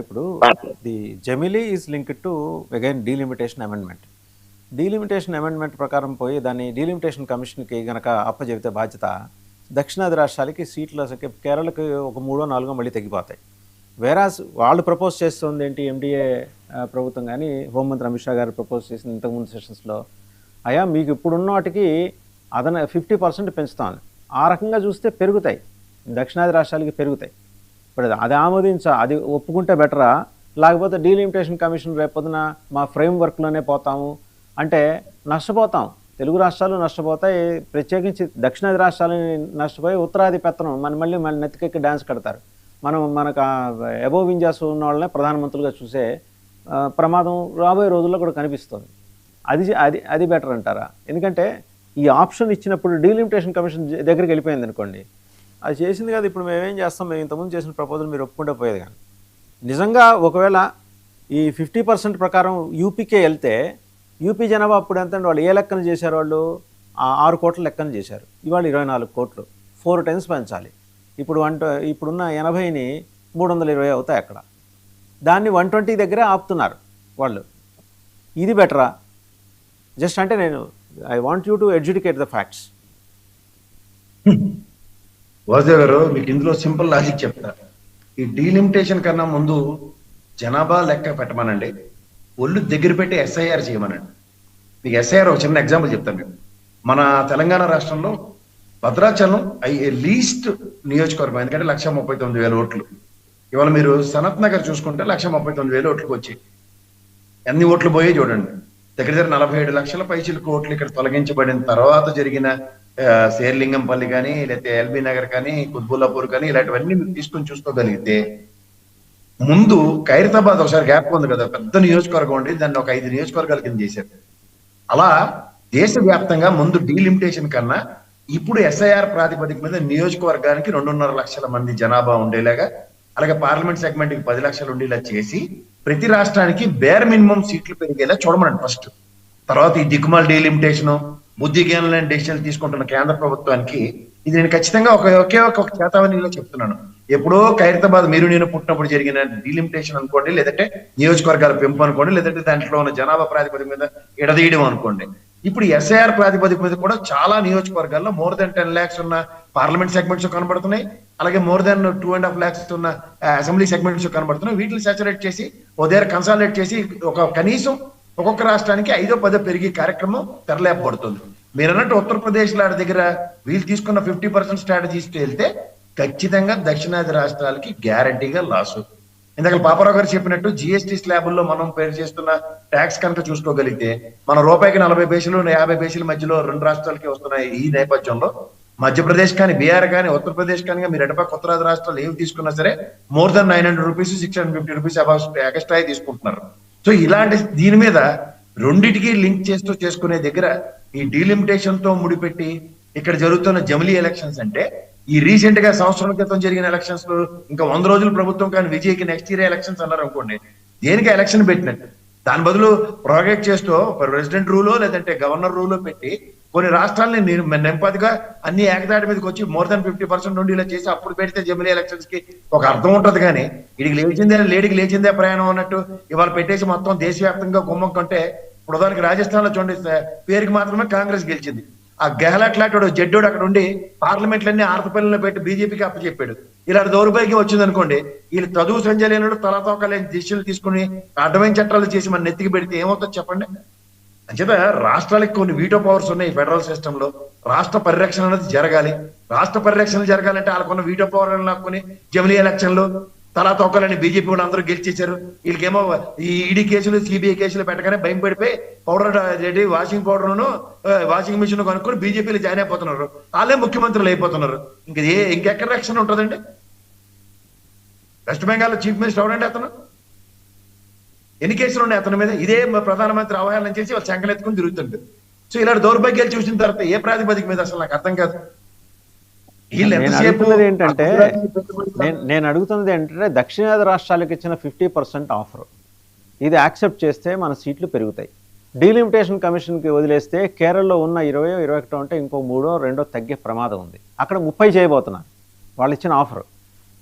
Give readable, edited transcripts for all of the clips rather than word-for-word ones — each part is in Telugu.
ఇప్పుడు ది జమిలీ is linked to again delimitation amendment. Delimitation amendment ప్రకారం పోయి దాన్ని డీలిమిటేషన్ కమిషన్కి గనక అప్పచెబితే బాధ్యత దక్షిణాది రాష్ట్రాలకి సీట్ల సంఖ్య కేరళకి ఒక 3-4 మళ్ళీ తగ్గిపోతాయి. వేరాజ్ వాళ్ళు ప్రపోజ్ చేస్తుంది ఏంటి, ఎండిఏ ప్రభుత్వం కానీ హోంమంత్రి అమిత్ షా గారు ప్రపోజ్ చేసిన ఇంతకుముందు సెషన్స్లో అయ్యా మీకు ఇప్పుడున్న వాటికి 50% పెంచుతాను. ఆ రకంగా చూస్తే పెరుగుతాయి, దక్షిణాది రాష్ట్రాలకి పెరుగుతాయి. ఇప్పుడు అది అది ఒప్పుకుంటే బెటరా, లేకపోతే డీలిమిటేషన్ కమిషన్ రేపొద్దున మా ఫ్రేమ్వర్క్లోనే పోతాము అంటే నష్టపోతాం. తెలుగు రాష్ట్రాలు నష్టపోతాయి, ప్రత్యేకించి దక్షిణాది రాష్ట్రాలని నష్టపోయి ఉత్తరాది పెత్తనం మళ్ళీ నెత్తికెక్కి డ్యాన్స్ కడతారు. మనకు అబోవ్ వింజాస్ ఉన్న వాళ్ళనే ప్రధానమంత్రులుగా చూసే ప్రమాదం రాబోయే రోజుల్లో కూడా కనిపిస్తుంది. అది బెటర్ అంటారా? ఎందుకంటే ఈ ఆప్షన్ ఇచ్చినప్పుడు డీలిమిటేషన్ కమిషన్ దగ్గరికి వెళ్ళిపోయింది అనుకోండి, అది చేసింది కదా. ఇప్పుడు మేమేం చేస్తాం, మేము ఇంతకుముందు చేసిన ప్రపోజల్ మీరు ఒప్పుకుంటే పోయేది. కానీ నిజంగా ఒకవేళ ఈ 50% ప్రకారం యూపీకే వెళ్తే యూపీ జనాభా అప్పుడు ఎంత అంటే వాళ్ళు ఏ లెక్కన చేశారు, వాళ్ళు 6 కోట్ల లెక్కన చేశారు. ఇవాళ 24 కోట్లు, 4 times పెంచాలి. ఇప్పుడున్న 80ని 320 అవుతాయి అక్కడ. దాన్ని 120 దగ్గరే ఆపుతున్నారు వాళ్ళు. ఇది బెటరా? జస్ట్ అంటే I want you to educate the facts. Vasudev గారు, మీకు ఇందులో సింపుల్ లాజిక్ చెప్తా. ఈ డీలిమిటేషన్ కన్నా ముందు జనాభా లెక్క పెట్టమనండి, ఒళ్ళు దగ్గర పెట్టి ఎస్ఐఆర్ చేయమనండి. మీకు ఎస్ఐఆర్ ఒక చిన్న ఎగ్జాంపుల్ చెప్తాను. మీకు మన తెలంగాణ రాష్ట్రంలో భద్రాచలం లీస్ట్ నియోజకవర్గం, ఎందుకంటే 139,000 ఓట్లు. ఇవాళ మీరు సనత్ నగర్ చూసుకుంటే 139,000 ఓట్లకు వచ్చాయి. ఎన్ని ఓట్లు పోయే చూడండి. దగ్గర 47 లక్షల పైచిలకు ఓట్లు ఇక్కడ తొలగించబడిన తర్వాత జరిగిన శేర్లింగంపల్లి కానీ, లేకపోతే ఎల్బీ నగర్ కానీ, కుత్బుల్లాపూర్ కానీ, ఇలాంటివన్నీ మీరు తీసుకొని చూసుకోగలిగితే, ముందు ఖైరతాబాద్ ఒకసారి గ్యాప్ ఉంది కదా, పెద్ద నియోజకవర్గం ఉండి దాన్ని ఒక 5 నియోజకవర్గాల కింద చేశారు. అలా దేశవ్యాప్తంగా ముందు డీలిమిటేషన్ కన్నా ఇప్పుడు ఎస్ఐఆర్ ప్రాతిపదిక మీద నియోజకవర్గానికి 2.5 లక్షల మంది జనాభా ఉండేలాగా, అలాగే పార్లమెంట్ సెగ్మెంట్ కి 10 లక్షలు ఉండేలా చేసి ప్రతి రాష్ట్రానికి బేర్ మినిమం సీట్లు పెరిగేలా చూడమనండి ఫస్ట్. తర్వాత ఈ దిక్కుమాల డీలిమిటేషన్, బుద్ధిజ్ఞానం డెసిషన్లు తీసుకుంటున్న కేంద్ర ప్రభుత్వానికి ఇది నేను ఖచ్చితంగా ఒకే ఒక చేతావనిలో చెప్తున్నాను. ఎప్పుడో ఖైరతాబాద్ మీరు నేను పుట్టినప్పుడు జరిగిన డీలిమిటేషన్ అనుకోండి, లేదంటే నియోజకవర్గాల పెంపు అనుకోండి, లేదంటే దాంట్లో ఉన్న జనాభా ప్రాతిపదిక మీద ఎడదీయడం అనుకోండి. ఇప్పుడు ఎస్ఐఆర్ ప్రాతిపదిక మీద కూడా చాలా నియోజకవర్గాల్లో more than 10 lakhs ఉన్న పార్లమెంట్ సెగ్మెంట్స్ కనబడుతున్నాయి, అలాగే more than 2.5 lakhs ఉన్న అసెంబ్లీ సెగ్మెంట్స్ కనబడుతున్నాయి. వీటిని సాచురేట్ చేసి ఓ దగ్గర కన్సాలిడేట్ చేసి ఒక కనీసం ఒక్కొక్క రాష్ట్రానికి 5-10 పెరిగే కార్యక్రమం తెరలేపబడుతుంది. మీరు అన్నట్టు ఉత్తరప్రదేశ్ లాంటి దగ్గర వీళ్ళు తీసుకున్న 50% స్ట్రాటజీస్కి వెళ్తే ఖచ్చితంగా దక్షిణాది రాష్ట్రాలకి గ్యారంటీగా లాసు. ఇందాక పాపారావు గారు చెప్పినట్టు జిఎస్టీ స్లాబుల్లో మనం పేరు చేస్తున్న ట్యాక్స్ కనుక చూసుకోగలిగితే మన రూపాయికి 40 పైసలు 50 పైసల మధ్యలో 2 రాష్ట్రాలకి వస్తున్నాయి. ఈ నేపథ్యంలో మధ్యప్రదేశ్ కానీ, బీహార్ కానీ, ఉత్తరప్రదేశ్ కానీ, మీరు ఎటపక్క ఉత్తరాది రాష్ట్రాలు ఏవి తీసుకున్నా సరే more than 900 rupees 650 rupees extra తీసుకుంటున్నారు. సో ఇలాంటి దీని మీద రెండిటికి లింక్ చేస్తూ చేసుకునే దగ్గర ఈ డీలిమిటేషన్ తో ముడిపెట్టి ఇక్కడ జరుగుతున్న జమిలీ ఎలక్షన్స్ అంటే, ఈ రీసెంట్ గా సంవత్సరం క్రితం జరిగిన ఎలక్షన్స్ లో ఇంకా 100 రోజులు ప్రభుత్వం కానీ విజయ్కి నెక్స్ట్ ఇయర్ ఎలక్షన్స్ అన్నారు అనుకోండి, దేనికి ఎలక్షన్ పెట్టినట్టు. దాని బదులు ప్రొరగేట్ చేస్తూ ప్రెసిడెంట్ రూలో లేదంటే గవర్నర్ రూలో పెట్టి కొన్ని రాష్ట్రాలని నెంపదిగా అన్ని ఏకదాటి మీదకి వచ్చి more than 50% నుండి ఇలా చేసి అప్పుడు పెడితే జమిలీ ఎలక్షన్స్ కి ఒక అర్థం ఉంటది. కానీ వీడికి లేడికి లేచిందే ప్రయాణం అన్నట్టు ఇవాళ పెట్టేసి మొత్తం దేశవ్యాప్తంగా గుమ్మం కంటే, ఇప్పుడు ఉదాహరణకి రాజస్థాన్ లో చూడండి, పేరుకి మాత్రమే కాంగ్రెస్ గెలిచింది. ఆ గెహ్లాట్ లాంటి జడ్డోడు అక్కడ ఉండి పార్లమెంట్లన్నీ ఆర్తపల్లిలో పెట్టి బీజేపీకి అప్పచెప్పాడు. ఇలాంటి దౌర్భాగ్యం వచ్చింది అనుకోండి, వీళ్ళు చదువు సంజయ్ లేనాడు తలతోకలేని డిసిషన్లు తీసుకుని అడ్డమైన చట్టాలు చేసి మన నెత్తికి పెడితే ఏమవుతుంది చెప్పండి. అంచేత రాష్ట్రాలకు కొన్ని వీటో పవర్స్ ఉన్నాయి ఫెడరల్ సిస్టమ్ లో. రాష్ట్ర పరిరక్షణ అనేది జరగాలి. రాష్ట్ర పరిరక్షణ జరగాలంటే వాళ్ళకున్న వీటో పవర్ లాక్కుని జమిలీ ఎలక్షన్లు తలా తోకలని బీజేపీ వాళ్ళు అందరూ గెలిచేశారు. వీళ్ళకేమో ఈ ఈడీ కేసులు సిబిఐ కేసులు పెట్టగానే భయం పడిపోయి వాషింగ్ పౌడర్ను వాషింగ్ మిషన్ కొనుక్కొని బీజేపీలో జాయిన్ అయిపోతున్నారు. వాళ్ళే ముఖ్యమంత్రులు అయిపోతున్నారు. ఇంకెక్కడ రక్షణ ఉంటుందండి? వెస్ట్ బెంగాల్ చీఫ్ మినిస్టర్ ఎవరండి అతను? ఎన్ని కేసులు ఉన్నాయి అతని మీద? ఇదే ప్రధానమంత్రి అవహేళన చేసి వాళ్ళు శంకలెత్తుకుని తిరుగుతుంటారు. సో ఇలాంటి దౌర్భాగ్యాలు చూసిన తర్వాత ఏ ప్రాతిపదిక మీద అసలు నాకు అర్థం కాదు. ఏంటంటే నేను అడుగుతున్నది ఏంటంటే దక్షిణాది రాష్ట్రాలకు ఇచ్చిన 50% ఆఫర్ ఇది యాక్సెప్ట్ చేస్తే మన సీట్లు పెరుగుతాయి. డీలిమిటేషన్ కమిషన్కి వదిలేస్తే కేరళలో ఉన్న 20-21 అంటే ఇంకో 3-2 తగ్గే ప్రమాదం ఉంది. అక్కడ 30 చేయబోతున్నారు వాళ్ళు ఇచ్చిన ఆఫర్.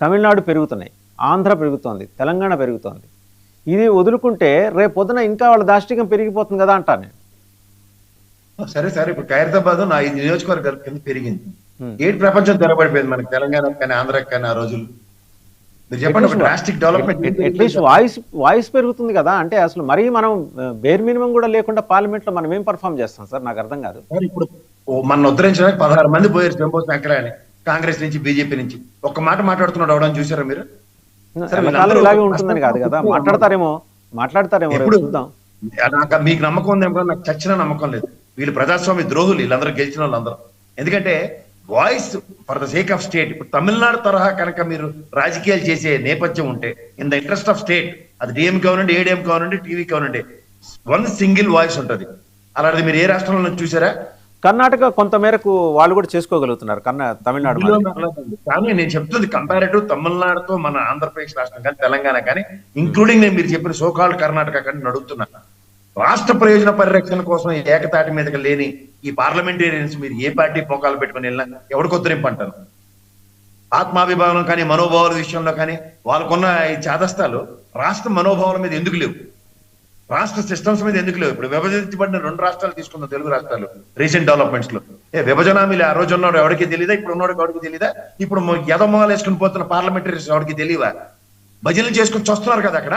తమిళనాడు పెరుగుతున్నాయి, ఆంధ్ర పెరుగుతోంది, తెలంగాణ పెరుగుతోంది. ఇది వదులుకుంటే రేపు పొద్దున ఇంకా వాళ్ళ దాష్టికం పెరిగిపోతుంది కదా అంటాను నేను. సరే సరే, ఇప్పుడు ఖైరతాబాద్ నా 5 నియోజకవర్గాల కింద పెరిగింది. ఏడు ప్రపంచం తెరబడిపోయింది మనకి, తెలంగాణకు కానీ ఆంధ్రాకి కానీ ఆ రోజులు. మీరు చెప్పండి, ఒక డ్రాస్టిక్ డెవలప్మెంట్. అట్లీస్ట్ వాయిస్ పెరుగుతుంది కదా. అంటే అసలు మరీ మనం బేర్ మినిమం కూడా లేకుండా పార్లమెంట్ లో మనం ఏం పర్ఫామ్ చేస్తాం సార్, నాకు అర్థం కాదు. ఇప్పుడు మన ఉద్ధరించడానికి 16 మంది పోయారు శంభో శంకర అని, కాంగ్రెస్ నుంచి బీజేపీ నుంచి. ఒక్క మాట మాట్లాడుతున్నాడు అవడం చూసారా మీరు? ఇలాగే ఉంటుందని కాదు కదా, మాట్లాడతారేమో ఎప్పుడు చూద్దాం. మీకు నమ్మకం ఉందేమో, నాకు చచ్చిన నమ్మకం లేదు. వీళ్ళు ప్రజాస్వామ్య ద్రోహులు, వీళ్ళందరూ గెలిచిన వాళ్ళందరూ. ఎందుకంటే voice for the sake of state. ఇప్పుడు తమిళనాడు తరహా కనుక మీరు రాజకీయాలు చేసే నేపథ్యం ఉంటే, in the interest of state, అది డిఎం కావనండి, ఏడిఎం కావనండి, టీవీ కావనండి, వన్ సింగిల్ వాయిస్ ఉంటుంది. అలాంటిది మీరు ఏ రాష్ట్రంలో చూసారా? కర్ణాటక కొంత మేరకు వాళ్ళు కూడా చేసుకోగలుగుతున్నారు, తమిళనాడు. కానీ నేను చెప్తుంది కంపారిటివ్ తమిళనాడుతో మన ఆంధ్రప్రదేశ్ రాష్ట్రం కానీ తెలంగాణ కానీ, ఇంక్లూడింగ్ నేను మీరు చెప్పిన సోకాల్డ్ కర్ణాటక కానీ అడుగుతున్నా. రాష్ట్ర ప్రయోజన పరిరక్షణ కోసం ఏకతాటి మీదకి లేని ఈ పార్లమెంటేరియన్స్ మీరు ఏ పార్టీ పోకాలు పెట్టుకుని వెళ్ళినా ఎవరికొత్తరింపు అంటారు. ఆత్మాభిమానం కానీ మనోభావాల విషయంలో కానీ వాళ్ళకున్న ఈ చాదస్తాలు రాష్ట్ర మనోభావాల మీద ఎందుకు లేవు? రాష్ట్ర సిస్టమ్స్ మీద ఎందుకు లేవు? ఇప్పుడు విభజించబడిన 2 రాష్ట్రాలు తీసుకుందాం, తెలుగు రాష్ట్రాలు రీసెంట్ డెవలప్మెంట్స్ లో. విభజన హామీలు ఆ రోజు ఉన్నాడు ఎవరికి తెలియదా? ఇప్పుడు ఉన్నాడు ఎవరికి తెలియదా? ఇప్పుడు ఎదమోలు వేసుకుని పోతున్న పార్లమెంటరీస్ ఎవరికి తెలియవా? భజనలు చేసుకుని చూస్తున్నారు కదా అక్కడ.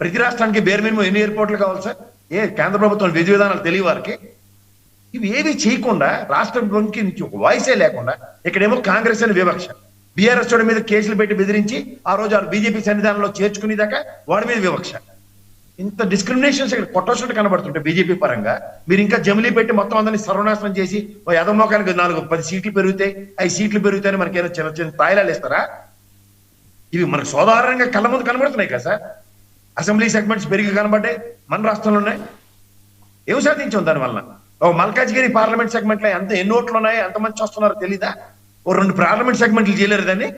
ప్రతి రాష్ట్రానికి బేర్ మినిమం ఎన్ని ఎయిర్పోర్ట్లు కావాలి సార్? కేంద్ర ప్రభుత్వం విధి విధానాలు తెలియ వారికి. ఇవి ఏవి చేయకుండా, రాష్ట్రంలోకి నుంచి ఒక వాయిసే లేకుండా, ఇక్కడేమో కాంగ్రెస్ అని వివక్ష, బీఆర్ఎస్ వాడి మీద కేసులు పెట్టి బెదిరించి ఆ రోజు బీజేపీ సన్నిధానంలో చేర్చుకునేదాకా వాడి మీద వివక్ష. ఇంత డిస్క్రిమినేషన్స్ ఇక్కడ కొట్టొచ్చినట్టు కనబడుతుంటే బీజేపీ పరంగా, మీరు ఇంకా జమిలీ పెట్టి మొత్తం అందరినీ సర్వనాశనం చేసి ఎదమోకానికి 4-10 సీట్లు పెరుగుతాయి, 5 సీట్లు పెరుగుతాయని మనకేదో చిన్న చిన్న తాయిలాలు ఇస్తారా? ఇవి మనకు సాధారణంగా కళ్ళ ముందు కనబడుతున్నాయి కదా సార్. అసెంబ్లీ సెగ్మెంట్స్ పెరిగి కనబడ్డాయి మన రాష్ట్రంలో ఉన్నాయి. ఏం సాధించాం దానివల్ల? ఓ మల్కాజ్గిరి పార్లమెంట్ సెగ్మెంట్ లో ఎన్ని ఓట్లు ఉన్నాయి, ఎంతమంది చూస్తున్నారో తెలీదా? ఓ 2 పార్లమెంట్ సెగ్మెంట్లు చేయలేరు దాన్ని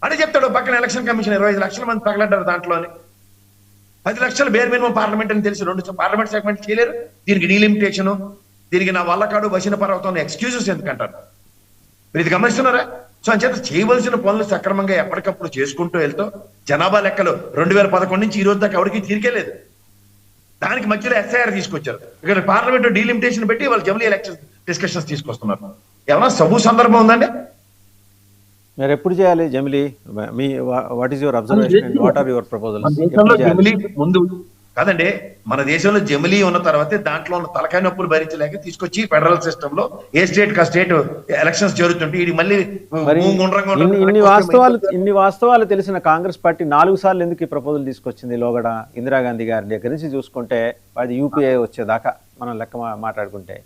అని చెప్తాడు. పక్కన ఎలక్షన్ కమిషన్ 25 లక్షల మంది తగలడ్డారు దాంట్లోని. 10 లక్షలు బేర్ మినిమం పార్లమెంట్ అని తెలిసి 2 పార్లమెంట్ సెగ్మెంట్ చేయలేరు. దీనికి డీలిమిటేషన్, దీనికి నా వల్ల కాడు వసిన పర్వతం ఎక్స్క్యూజెస్ ఎందుకంటారు? మీరు ఇది గమనిస్తున్నారా? సో అంచేత చేయవలసిన పనులు సక్రమంగా ఎప్పటికప్పుడు చేసుకుంటూ వెళ్తూ, జనాభా లెక్కలు 2011 నుంచి ఈ రోజు దాకా ఎవరికి తీరికేలేదు. దానికి మధ్యలో ఎస్ఐఆర్ తీసుకొచ్చారు. ఇక్కడ పార్లమెంట్ డీలిమిటేషన్ పెట్టి వాళ్ళు జమిలీ ఎలక్షన్ డిస్కషన్స్ తీసుకొస్తున్నారు. ఏమన్నా సబు సందర్భం ఉందండి? మీరు ఎప్పుడు చేయాలి జమిలీ? What is your observation, what are your proposals? జమిలీ ముందు కాదండి, మన దేశంలో జమిలీ ఉన్న తర్వాతే దాంట్లో ఉన్న తలకాయ నొప్పులు భరించలేక తీసుకొచ్చి ఫెడరల్ సిస్టమ్ లో ఏ స్టేట్ కా స్టేట్ ఎలక్షన్స్ జరుగుతుంటే ఇది మళ్ళీ ఇన్ని వాస్తవాలు తెలిసిన కాంగ్రెస్ పార్టీ 4 సార్లు ఎందుకు ఈ ప్రపోజల్ తీసుకొచ్చింది? లోగడ ఇందిరాగాంధీ గారి దగ్గర నుంచి చూసుకుంటే అది యూపీఐ వచ్చేదాకా మనం లెక్క మాట్లాడుకుంటే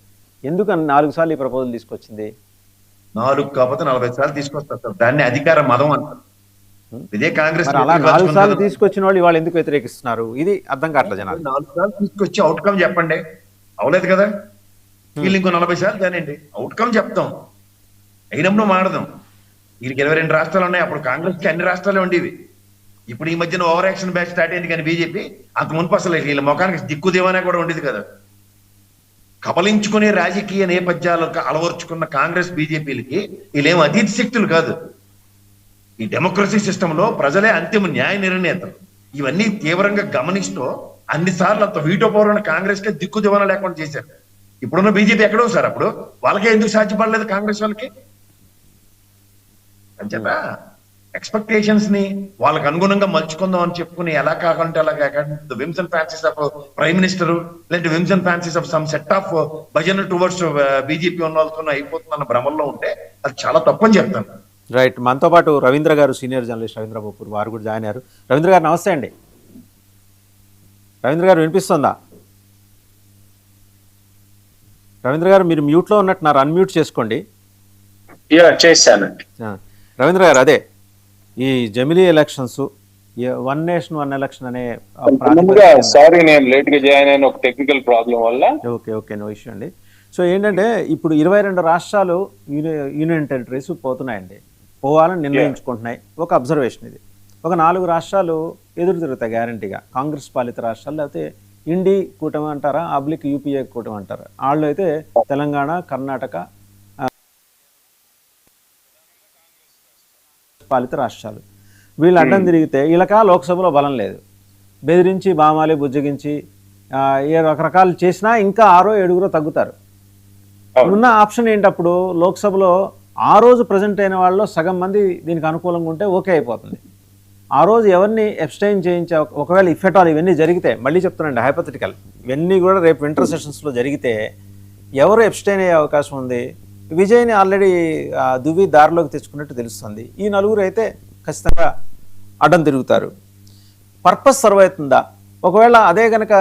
ఎందుకు 4 సార్లు ఈ ప్రపోజల్ తీసుకొచ్చింది? 4 కాకపోతే 40 సార్లు తీసుకొస్తారు. దాన్ని అధికార మదం అంటారు. ఇదే కాంగ్రెస్ అలా 4 సార్లు తీసుకొచ్చిన వాళ్ళు ఇవాళ ఎందుకు వ్యతిరేకిస్తున్నారు? ఇది అర్థం కావట్లేదు జనాలు. 4 సార్లు తీసుకొచ్చి అవుట్కమ్ చెప్పండి. అవలేదు కదా, వీళ్ళు ఇంకో 40 సార్లు కానివ్వండి, అవుట్కమ్ చెప్తాం, అయినప్పుడు మాడదాం. వీళ్ళకి 22 రాష్ట్రాలు ఉన్నాయి, అప్పుడు కాంగ్రెస్ కి అన్ని రాష్ట్రాలే ఉండేవి. ఇప్పుడు ఈ మధ్యన ఓవర్ యాక్షన్ బ్యాచ్ స్టార్ట్ అయింది. కానీ బీజేపీ అంత మునుపు అసలు వీళ్ళ ముఖానికి దిక్కు దేవానే కూడా ఉండేది కదా. కబలించుకునే రాజకీయ నేపథ్యాలకు అలవర్చుకున్న కాంగ్రెస్ బీజేపీలకి వీళ్ళేం అతీత శక్తులు కాదు. ఈ డెమోక్రసీ సిస్టమ్ లో ప్రజలే అంతిమ న్యాయ నిర్ణేతలు. ఇవన్నీ తీవ్రంగా గమనిస్తూ అన్నిసార్లు అంత వీటో పౌరున్న కాంగ్రెస్ కే దిక్కు దివానా లేకుండా చేశారు. ఇప్పుడున్న బీజేపీ ఎక్కడో సార్, అప్పుడు వాళ్ళకే ఎందుకు సాధ్యపడలేదు కాంగ్రెస్ వాళ్ళకి? అని చెప్పా ఎక్స్పెక్టేషన్స్ ని వాళ్ళకి అనుగుణంగా మలుచుకుందాం అని చెప్పుకుని ఎలా కాకుంటే అలా కాకుండా whims and fancies of prime minister, లేదంటే whims and fancies of some set of bhajan towards BJP ఉన్న వాళ్ళతో అయిపోతున్న భ్రమంలో ఉంటే అది చాలా తప్పని చెప్తాను. రైట్. మనతో పాటు రవీంద్ర గారు, సీనియర్ జర్నలిస్ట్ రవీంద్ర బొప్పూర్, వారు కూడా జాయిన్ అయ్యారు. రవీంద్ర గారు నమస్తే అండి. రవీంద్ర గారు వినిపిస్తుందా? రవీంద్ర గారు మీరు మ్యూట్లో ఉన్నట్టున్నారు, అన్మ్యూట్ చేసుకోండి. చేశానండి. రవీంద్ర గారు, అదే ఈ జమిలీ elections, one nation one election అనే సారీ నేను లేట్ గా జాయిన్ అయిన ఒక టెక్నికల్ ప్రాబ్లం వల్ల. ఓకే, నో ఇష్యూ అండి. సో ఏంటంటే ఇప్పుడు 22 రాష్ట్రాలు యూనియన్ టెరిటరీస్ పోతున్నాయండి, పోవాలని నిర్ణయించుకుంటున్నాయి. ఒక అబ్జర్వేషన్ ఇది. ఒక 4 రాష్ట్రాలు ఎదురు తిరుగుతాయి గ్యారంటీగా, కాంగ్రెస్ పాలిత రాష్ట్రాలు, లేకపోతే ఇండి కూటమి అంటారా, అబ్లిక్ యూపీఏ కూటమి అంటారా. వాళ్ళు అయితే తెలంగాణ, కర్ణాటక, పాలిత రాష్ట్రాలు. వీళ్ళు అడ్డం తిరిగితే వీళ్ళకా లోక్సభలో బలం లేదు. బెదిరించి బామాలి బుజ్జగించి ఏ రకరకాలు చేసినా ఇంకా 6-7 తగ్గుతారు. ఉన్న ఆప్షన్ ఏంటప్పుడు లోక్సభలో ఆ రోజు ప్రజెంట్ అయిన వాళ్ళలో సగం మంది దీనికి అనుకూలంగా ఉంటే ఓకే అయిపోతుంది. ఆ రోజు ఎవరిని అబ్స్టైన్ చేయించే ఒకవేళ ఇఫ్ ఎట్ ఆల్ ఇవన్నీ జరిగితే, మళ్ళీ చెప్తున్నాండి హైపోథెటికల్, ఇవన్నీ కూడా రేపు వింటర్ సెషన్స్లో జరిగితే ఎవరు అబ్స్టైన్ అయ్యే అవకాశం ఉంది? విజయ్ని ఆల్రెడీ దువ్వి దారిలోకి తెచ్చుకున్నట్టు తెలుస్తుంది. ఈ 4 అయితే ఖచ్చితంగా అడ్డం తిరుగుతారు. పర్పస్ సర్వ్ అవుతుందా? ఒకవేళ అదే కనుక